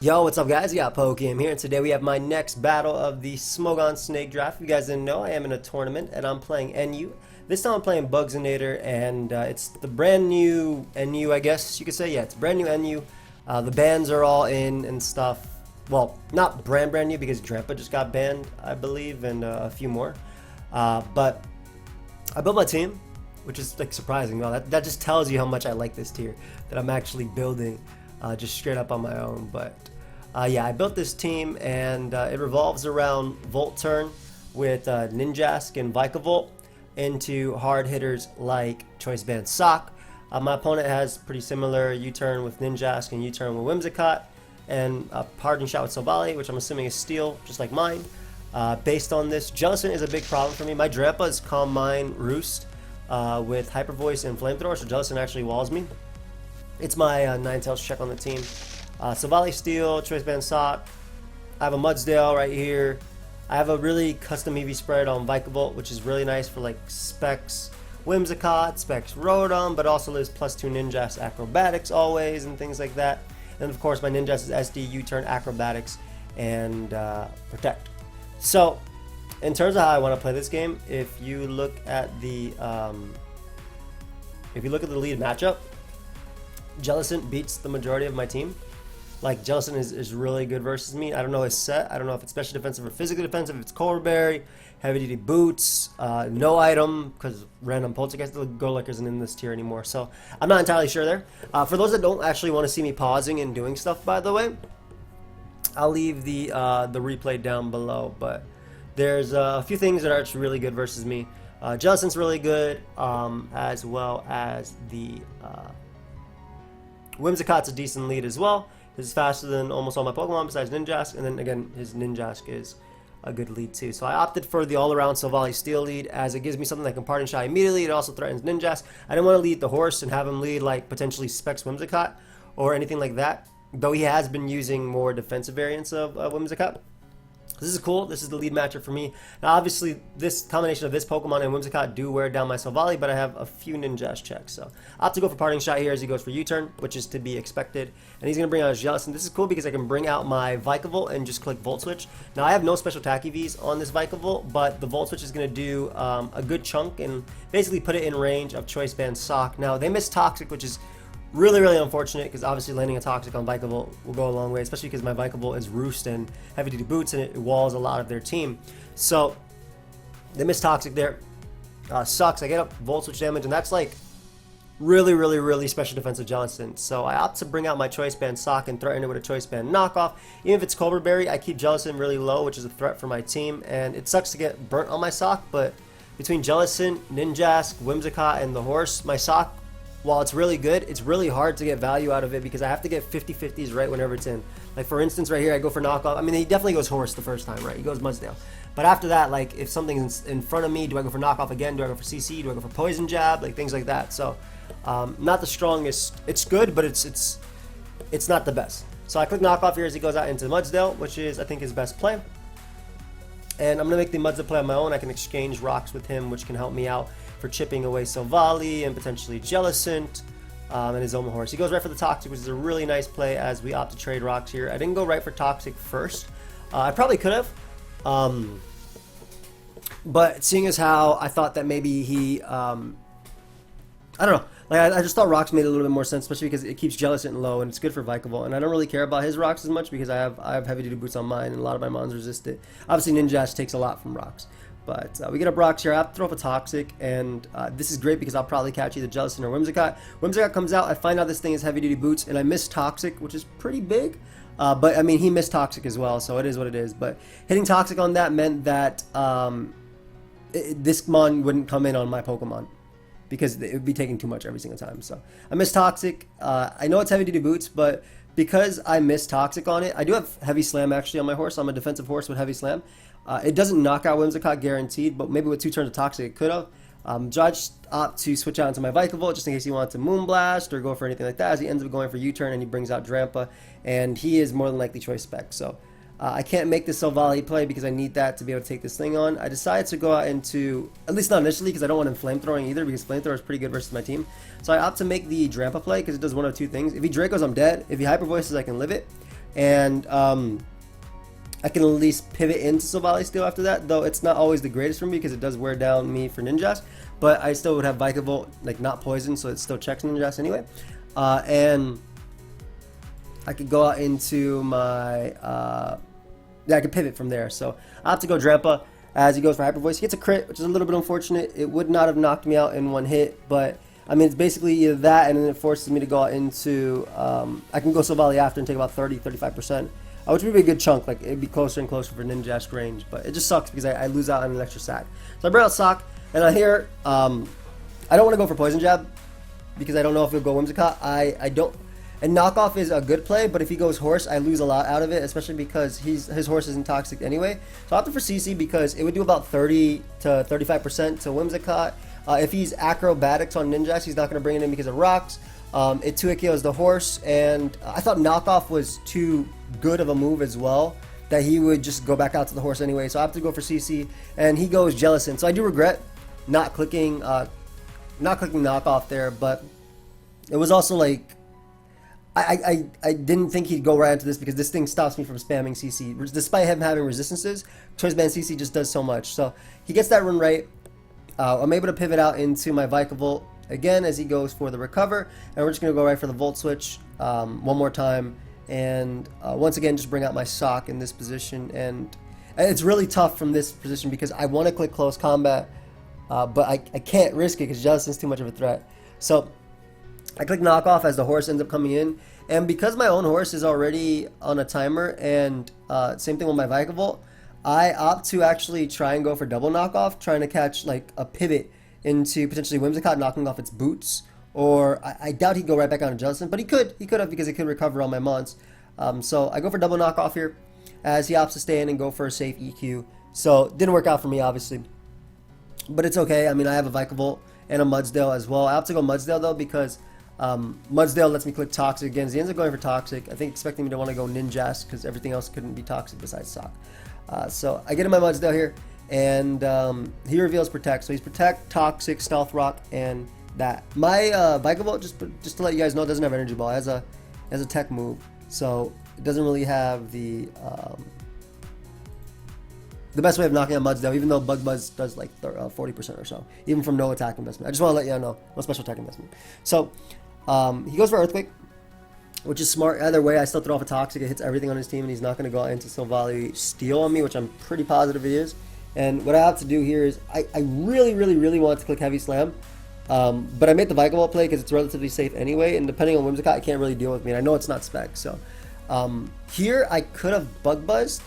Yo, what's up guys? We got pokeaim here, and today we have my next battle of the Smogon Snake Draft. If you guys didn't know, I am in a tournament and I'm playing NU. This time I'm playing Bugzinator, and it's the brand new NU, I guess you could say. Yeah, it's brand new NU. The bans are all in and stuff. Well, not brand new because Drampa just got banned, I believe, and a few more. But I built my team, which is like surprising. Well, that just tells you how much I like this tier, that I'm actually building just straight up on my own. But yeah, I built this team, and it revolves around Volt Turn with Ninjask and Vikavolt into hard hitters like Choice Band Sock. My opponent has pretty similar U-turn with Ninjask and U-turn with Whimsicott, and a parting shot with Silvally, which I'm assuming is Steel, just like mine. Based on this, Jellicent is a big problem for me. My Drampa is Calm Mind Roost with Hyper Voice and Flamethrower, so Jellicent actually walls me. It's my Ninetales check on the team. Silvally Steel, Choice Band Sock. I have a Mudsdale right here. I have a really custom EV spread on Vikavolt, which is really nice for like Specs Whimsicott, Specs Rotom, but also lives +2 Ninjask Acrobatics always and things like that. And of course my Ninjask is SD, U-turn, Acrobatics, and Protect. So in terms of how I want to play this game, if you look at the lead matchup, Jellicent beats the majority of my team. Like, Jellicent is really good versus me. I don't know his set. I don't know if it's special defensive or physical defensive. If it's Cobra Berry, heavy duty boots, no item, because random Poltergeist, the Golurk isn't in this tier anymore. So I'm not entirely sure there. For those that don't actually want to see me pausing and doing stuff, by the way, I'll leave the replay down below. But there's a few things that are actually really good versus me. Jellicent's really good, as well as the Whimsicott's a decent lead as well. He's faster than almost all my Pokemon besides Ninjask, and then again his Ninjask is a good lead too. So I opted for the all-around Silvally Steel lead, as it gives me something that can parting shot immediately. It also threatens Ninjask. I didn't want to lead the horse and have him lead like potentially Specs Whimsicott or anything like that, though he has been using more defensive variants of Whimsicott. This is cool. This is the lead matchup for me. Now, obviously, this combination of this Pokemon and Whimsicott do wear down my Silvally, but I have a few Ninjask checks. So I opt to go for Parting Shot here as he goes for U-turn, which is to be expected. And he's going to bring out his Jellicent. This is cool because I can bring out my Vikavolt and just click Volt Switch. Now, I have no special attack EVs on this Vikavolt, but the Volt Switch is going to do a good chunk and basically put it in range of Choice Band Sock. Now, they miss Toxic, which is really unfortunate, because obviously landing a Toxic on Vikavolt will go a long way, especially because my Vikavolt is Roost and heavy duty boots, and it walls a lot of their team. So they miss Toxic there. Sucks. I get up Volt Switch damage, and that's like really special defensive Jellicent. So I opt to bring out my Choice Band Sock and threaten it with a Choice Band knockoff. Even if it's Cobra Berry, I keep Jellicent really low, which is a threat for my team, and it sucks to get burnt on my Sock, but between Jellicent, Ninjask, Whimsicott, and the horse, my Sock, while it's really good, it's really hard to get value out of it because I have to get 50-50s right whenever it's in. Like, for instance, right here, I go for knockoff. I mean, he definitely goes horse the first time, right? He goes Mudsdale. But after that, like, if something's in front of me, do I go for knockoff again? Do I go for CC? Do I go for poison jab? Like, things like that. So, not the strongest. It's good, but it's not the best. So I click knockoff here as he goes out into Mudsdale, which is, I think, his best play. And I'm going to make the Mudsdale play on my own. I can exchange rocks with him, which can help me out for chipping away Silvally and potentially Jellicent and his Oma Horse. He goes right for the Toxic, which is a really nice play as we opt to trade rocks here. I didn't go right for Toxic first. I probably could have. But seeing as how I thought that maybe he... I don't know. Like, I just thought rocks made a little bit more sense, especially because it keeps Jellicent low and it's good for Vikavolt. And I don't really care about his rocks as much because I have heavy duty boots on mine and a lot of my mons resist it. Obviously, Ninjask takes a lot from rocks. But we get up rocks here. I have to throw up a Toxic, and this is great because I'll probably catch either Jellicent or Whimsicott. Whimsicott comes out, I find out this thing is heavy duty boots, and I miss Toxic, which is pretty big. But I mean, he missed Toxic as well, so it is what it is. But hitting Toxic on that meant that this mon wouldn't come in on my Pokemon because it would be taking too much every single time. So I missed Toxic. I know it's heavy duty boots, but because I missed Toxic on it, I do have Heavy Slam actually on my horse. I'm a defensive horse with Heavy Slam. It doesn't knock out Whimsicott guaranteed, but maybe with 2 turns of Toxic it could have. Judge opt to switch out into my Vikavolt just in case he wants to Moonblast or go for anything like that, as he ends up going for U-turn and he brings out Drampa, and he is more than likely Choice Spec. So I can't make this Silvally play because I need that to be able to take this thing on. I decided to go out into, at least not initially, because I don't want him flamethrowing either, because flamethrower is pretty good versus my team. So I opt to make the Drampa play because it does one of two things. If he Dracos, I'm dead. If he Hyper Voices, I can live it. And I can at least pivot into Silvally Steel after that, though it's not always the greatest for me because it does wear down me for Ninjask. But I still would have Vikavolt, like not poison, so it still checks Ninjask anyway. And I could go out into my, yeah, I could pivot from there. So I have to go Drampa as he goes for Hyper Voice. He gets a crit, which is a little bit unfortunate. It would not have knocked me out in one hit, but I mean, it's basically either that and then it forces me to go out into, I can go Silvally after and take about 35%, which would be a good chunk. Like, it'd be closer and closer for Ninjask range, but it just sucks because I lose out on an extra sack. So I bring out Sock, and I hear, I don't want to go for Poison Jab because I don't know if it'll go Whimsicott. I don't. And Knockoff is a good play, but if he goes Horse, I lose a lot out of it, especially because his Horse isn't toxic anyway. So I opted for CC because it would do about 30 to 35% to Whimsicott. If he's Acrobatics on Ninjask, he's not going to bring it in because of rocks. It 2-hit KOs the Horse, and I thought Knockoff was too good of a move as well, that he would just go back out to the Horse anyway. So I have to go for CC, and he goes Jellicent. So I do regret not clicking Knockoff there, but it was also like, I didn't think he'd go right into this because this thing stops me from spamming CC. Despite him having resistances, Choice Band CC just does so much. So he gets that run right. I'm able to pivot out into my Vikavolt again as he goes for the Recover. And we're just going to go right for the Volt Switch one more time. And once again, just bring out my Sock in this position. And it's really tough from this position because I want to click Close Combat, but I can't risk it because Jellicent's too much of a threat. So I click Knockoff as the Horse ends up coming in, and because my own Horse is already on a timer, and same thing with my Vikavolt, I opt to actually try and go for double Knockoff, trying to catch like a pivot into potentially Whimsicott knocking off its boots, or I doubt he'd go right back on to Jellicent, but he could have because it could recover all my mons. So I go for double Knockoff here, as he opts to stay in and go for a safe EQ. So didn't work out for me obviously, but it's okay. I mean, I have a Vikavolt and a Mudsdale as well. I opt to go Mudsdale though because Mudsdale lets me click Toxic again. So he ends up going for Toxic. I think expecting me to want to go Ninjask because everything else couldn't be Toxic besides Sock. So I get in my Mudsdale here, and he reveals Protect. So he's Protect, Toxic, Stealth Rock, and that. My Vikavolt, just to let you guys know, doesn't have Energy Ball. It has a tech move, so it doesn't really have the best way of knocking out Mudsdale, even though Bug Buzz does like 40% or so, even from no attack investment. I just want to let you know, no special attack investment. So he goes for Earthquake, which is smart. Either way, I still throw off a Toxic. It hits everything on his team, and he's not going to go into Silvally Steel on me, which I'm pretty positive he is. And what I have to do here is I really want to click Heavy Slam, but I made the Vikavolt play because it's relatively safe anyway, and depending on Whimsicott, it can't really deal with me. And I know it's not spec, so here I could have Bug Buzzed,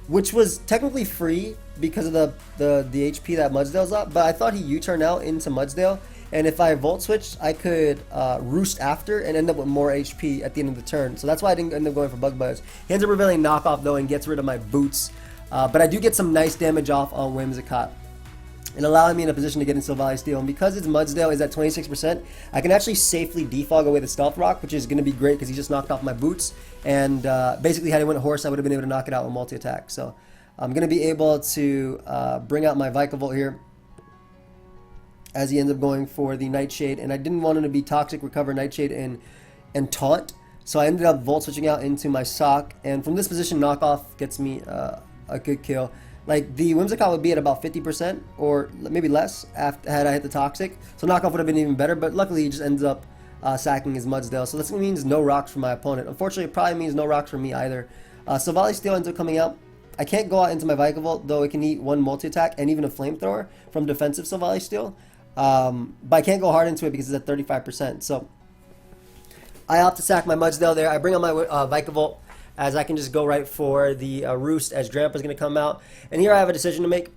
which was technically free because of the HP that Mudsdale's up, but I thought he U-turn out into Mudsdale, and if I Volt Switched, I could Roost after and end up with more HP at the end of the turn. So that's why I didn't end up going for Bug Buzz. He ends up revealing Knockoff though and gets rid of my boots, but I do get some nice damage off on Whimsicott and allowing me in a position to get in Silvally Steel. And because its Mudsdale is at 26%, I can actually safely defog away the Stealth Rock, which is going to be great because he just knocked off my boots. And basically, had he went Horse, I would have been able to knock it out with multi-attack. So I'm going to be able to bring out my Vikavolt here as he ends up going for the Nightshade. And I didn't want him to be Toxic, Recover, Nightshade, and Taunt. So I ended up Volt Switching out into my Sock. And from this position, Knockoff gets me a good kill. Like, the Whimsicott would be at about 50% or maybe less had I hit the Toxic. So Knockoff would have been even better, but luckily he just ends up sacking his Mudsdale. So this means no rocks for my opponent. Unfortunately, it probably means no rocks for me either. Silvally Steel ends up coming out. I can't go out into my Vikavolt, though it can eat one multi-attack and even a Flamethrower from defensive Silvally Steel. But I can't go hard into it because it's at 35%. So I opt to sack my Mudsdale there. I bring out my Vikavolt, as I can just go right for the Roost as Drampa's going to come out. And here I have a decision to make.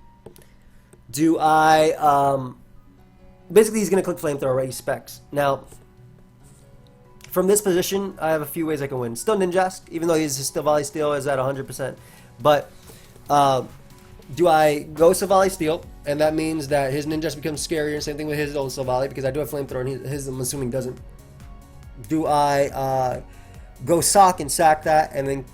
Do I... basically, he's going to click Flamethrower, right? He specs. Now, from this position, I have a few ways I can win. Still Ninjask, even though his Silvally Steel is at 100%. But do I go Silvally Steel, and that means that his Ninjask becomes scarier, same thing with his old Silvally, because I do have Flamethrower, and his I'm assuming doesn't. Do I... go Sock and sack that, and then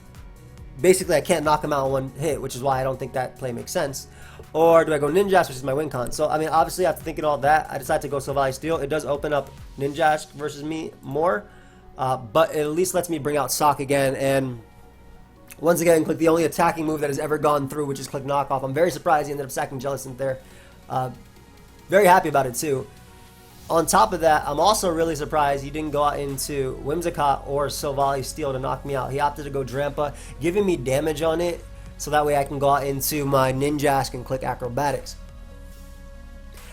basically I can't knock him out in one hit, which is why I don't think that play makes sense. Or do I go Ninjask, which is my win con? So, I mean, obviously after thinking all that, I decided to go Silvally Steel. It does open up Ninjask versus me more, but it at least lets me bring out Sock again, and once again, click the only attacking move that has ever gone through, which is click knockoff. I'm very surprised he ended up sacking Jellicent there. Very happy about it too. On top of that, I'm also really surprised he didn't go out into Whimsicott or Silvally Steel to knock me out. He opted to go Drampa, giving me damage on it, so that way I can go out into my Ninjask and click Acrobatics.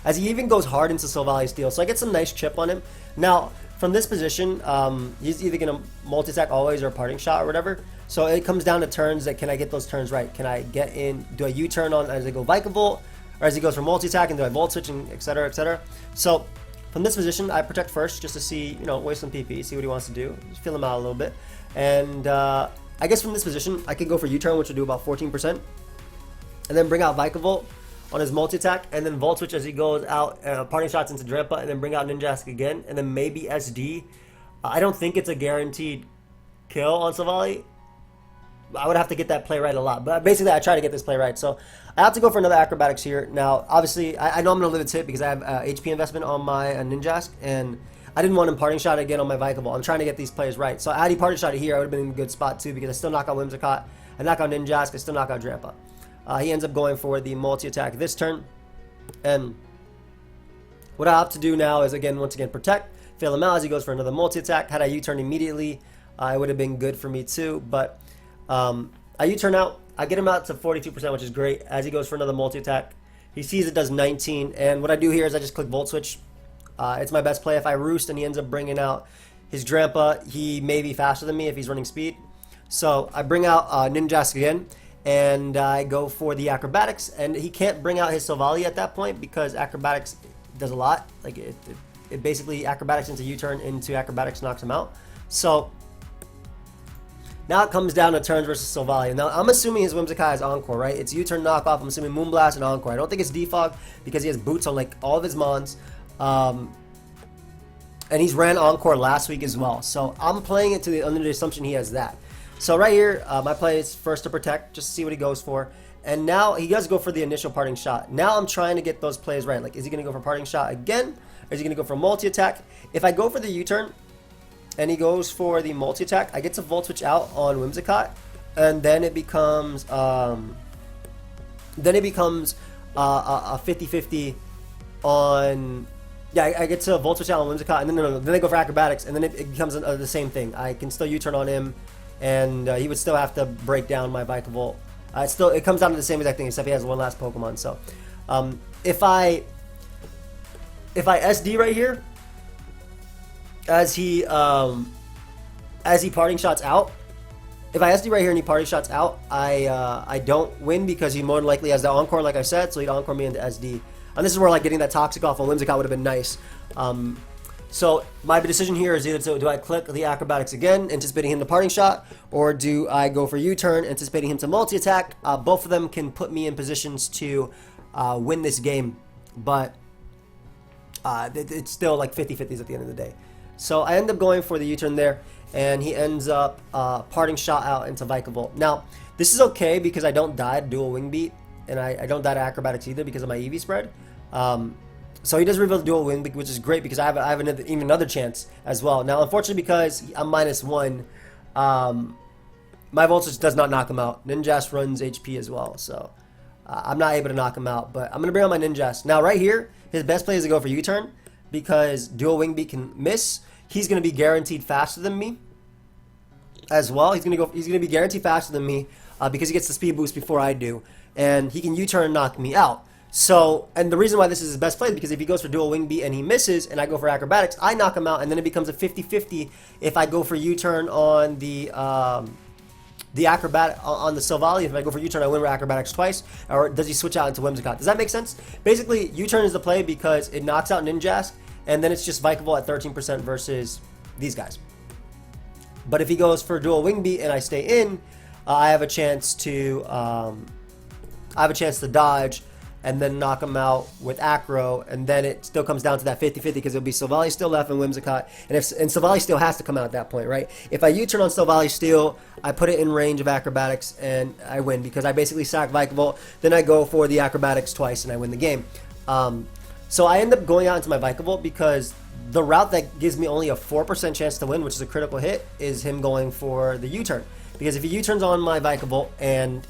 As he even goes hard into Silvally Steel, so I get some nice chip on him. Now, from this position, he's either going to multi-attack always or parting shot or whatever. So it comes down to turns that can I get those turns right? Can I get in, do I U-turn on as I go Vikavolt, or as he goes for multi-attack, and do I Volt Switch, and etc, etc. So from this position, I protect first just to see, you know, waste some PP, see what he wants to do, just feel him out a little bit. And I guess from this position, I could go for U-turn, which would do about 14%, and then bring out Vikavolt on his multi-attack, and then Volt Switch as he goes out, parting shots into Drampa, and then bring out Ninjask again, and then maybe SD. I don't think it's a guaranteed kill on Silvally. I would have to get that play right a lot, but basically I try to get this play right. So I have to go for another Acrobatics here. Now, obviously, I know I'm going to live a tip because I have HP investment on my Ninjask, and I didn't want him parting shot again on my Vikavolt. I'm trying to get these plays right. So had he parting shot here, I would have been in a good spot too, because I still knock out Whimsicott, I knock out Ninjask, I still knock out Drampa. He ends up going for the multi-attack this turn, and what I opt to do now is, once again, protect, fail him out as he goes for another multi-attack. Had I U-turn immediately, it would have been good for me too, but I U-turn out, I get him out to 42%, which is great. As he goes for another multi-attack, he sees it does 19, and what I do here is I just click Volt Switch. It's my best play. If I roost and he ends up bringing out his Drampa, he may be faster than me if he's running speed. So I bring out Ninjask again, and I go for the Acrobatics, and he can't bring out his Silvally at that point because Acrobatics does a lot. Like it basically Acrobatics into U-turn into Acrobatics knocks him out. So now it comes down to turns versus Silvally. Now I'm assuming his Whimsicott is Encore, right? It's U-turn knockoff. I'm assuming Moonblast and Encore. I don't think it's Defog because he has boots on like all of his mons. And he's ran Encore last week as well. So I'm playing it under the assumption he has that. So right here, my play is first to protect, just to see what he goes for. And now he does go for the initial parting shot. Now I'm trying to get those plays right. Like, is he going to go for parting shot again? Or is he going to go for multi-attack? If I go for the U-turn and he goes for the multi-attack, I get to Volt Switch out on Whimsicott. And then it becomes a 50-50 on... Yeah, I get to Volt Switch out on Whimsicott, and then I go for Acrobatics, and then it becomes the same thing. I can still U-turn on him, and he would still have to break down my Vikavolt. It comes down to the same exact thing, except he has one last Pokemon. So, if I SD right here, as he parting shots out, if I SD right here and he parting shots out, I don't win because he more than likely has the Encore, like I said, so he'd Encore me into SD. And this is where like getting that Toxic off on Whimsicott would have been nice. So my decision here is either do I click the Acrobatics again, anticipating him to parting shot, or do I go for U-turn, anticipating him to multi-attack. Both of them can put me in positions to win this game, but it's still like 50-50s at the end of the day. So I end up going for the U-turn there, and he ends up parting shot out into Vikavolt. Now, this is okay because I don't die to dual wing beat, and I don't die to Acrobatics either because of my EV spread. So he does reveal the dual wing, which is great because I have even another chance as well. Now, unfortunately, because I'm -1, my Volt Switch does not knock him out. Ninjask runs HP as well, so I'm not able to knock him out. But I'm going to bring on my Ninjask. Now, right here, his best play is to go for U-turn because dual wing beat can miss. He's going to be guaranteed faster than me as well. He's going to be guaranteed faster than me because he gets the speed boost before I do, and he can U-turn and knock me out. So, and the reason why this is his best play is because if he goes for dual wing beat and he misses, and I go for Acrobatics, I knock him out, and then it becomes a 50-50 if I go for U-turn on the Acrobat on the Silvally. If I go for U-turn, I win with Acrobatics twice, or does he switch out into Whimsicott? Does that make sense? Basically, U-turn is the play because it knocks out Ninjask, and then it's just Vikavolt at 13% versus these guys. But if he goes for dual wing beat and I stay in, I have a chance to dodge and then knock him out with Acro, and then it still comes down to that 50-50 because it'll be Silvally still left and Whimsicott, and Silvally still has to come out at that point, right? If I U-turn on Silvally Steel, I put it in range of Acrobatics and I win because I basically sack Vikavolt, then I go for the Acrobatics twice and I win the game. So I end up going out into my Vikavolt because the route that gives me only a 4% chance to win, which is a critical hit, is him going for the U-turn. Because if he U-turns on my Vikavolt and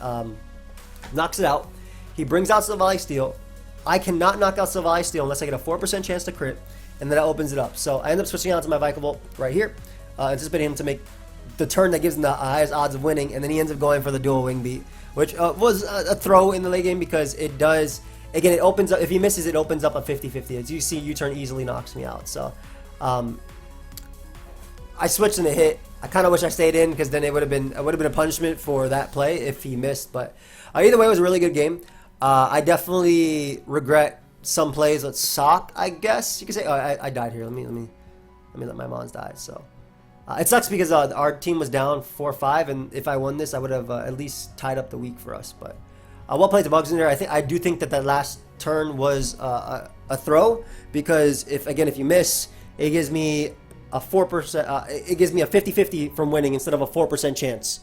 knocks it out, he brings out Silvally Steel. I cannot knock out Silvally Steel unless I get a 4% chance to crit, and then that opens it up. So I end up switching out to my Vikavolt right here, anticipating him to make the turn that gives him the highest odds of winning, and then he ends up going for the dual wing beat, which was a throw in the late game because it does, again, it opens up, if he misses, it opens up a 50-50. As you see, U-turn easily knocks me out. So I switched in a hit. I kind of wish I stayed in because then it would have been a punishment for that play if he missed. But either way, it was a really good game. I definitely regret some plays with Sock, I guess you could say. Oh, I died here. Let me let my mons die. So it sucks because our team was down 4-5, and if I won this, I would have at least tied up the week for us. But well played to Bugs in there. I do think that last turn was a throw because if you miss, it gives me a 4%. It gives me a 50-50 from winning instead of a 4% chance.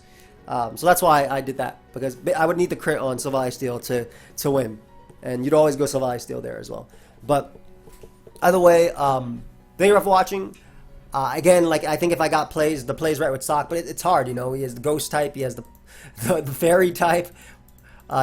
So that's why I did that, because I would need the crit on Silvally Steel to win, and you'd always go Silvally Steel there as well. But either way, thank you for watching. Again, like I think if I got the plays right with Sock, but it's hard, you know. He has the Ghost type, he has the Fairy type,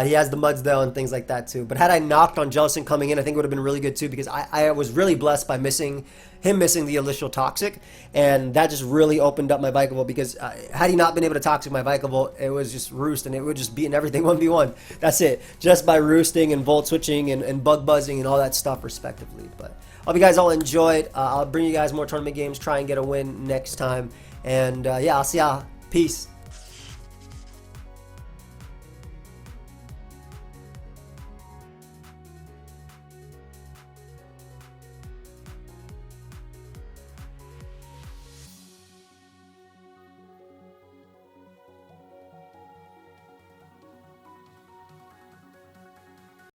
he has the Mudsdale and things like that too. But had I knocked on Jellicent coming in, I think it would have been really good too, because I was really blessed by missing the initial Toxic, and that just really opened up my Vikavolt, because had he not been able to Toxic my Vikavolt, it was just Roost, and it would just beaten everything 1v1. That's it. Just by roosting and Volt switching and bug buzzing and all that stuff respectively. But I hope you guys all enjoyed. I'll bring you guys more tournament games, try and get a win next time. And yeah, I'll see y'all. Peace.